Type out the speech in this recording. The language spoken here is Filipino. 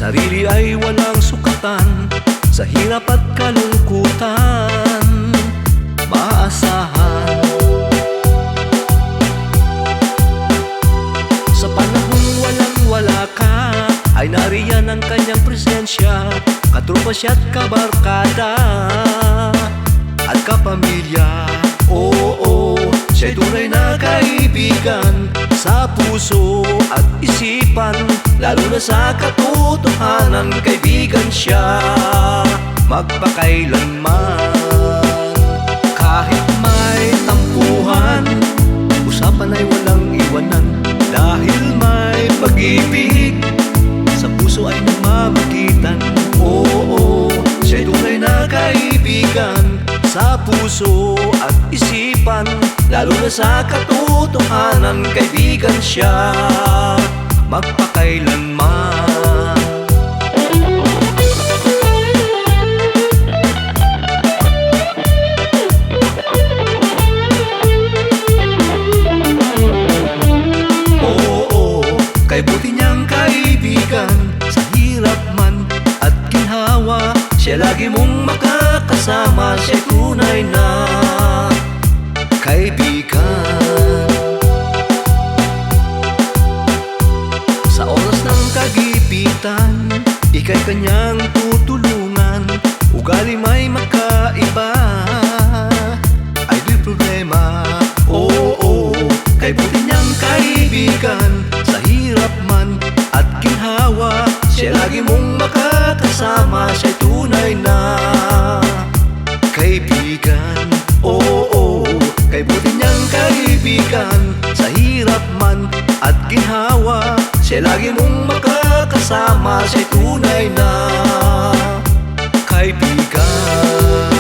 sarili ay walang sukatan, sa hirap at kalungkutan maaasahan. Sa panahong walang-wala ka, ay nariyan ang kanyang presensya, katropa siya't kabarkada at kapamilya. Oo, siya'y tunay na kaibigan sa puso at isipan, lalo na sa katotohanan, kaibigan siya magpakailanman. Kahit may tampuhan, usapan ay walang iwanan, dahil may pag-ibig sa puso ay namamagitan. Oo, siya'y tunay na kaibigan sa puso at isipan, lalo na sa katotohanan, kaibigan siya magpakailanman. Oo, kay buti niyang kaibigan, sa hirap man at ginhawa, siya lagi mong makakasama, siya tunay na kaibigan. Sa oras ng kagipitan, ika'y kanyang tutulungan, ugali may magkaiba, ay di problema. Oo, kay buti niyang kaibigan, sa hirap man at ginhawa, siya lagi mong makakasama, siya'y tunay na kaibigan. Oo, kay buti niyang kaibigan, sa hirap man at ginhawa, siya lagi mong makakasama, siya'y tunay na kaibigan.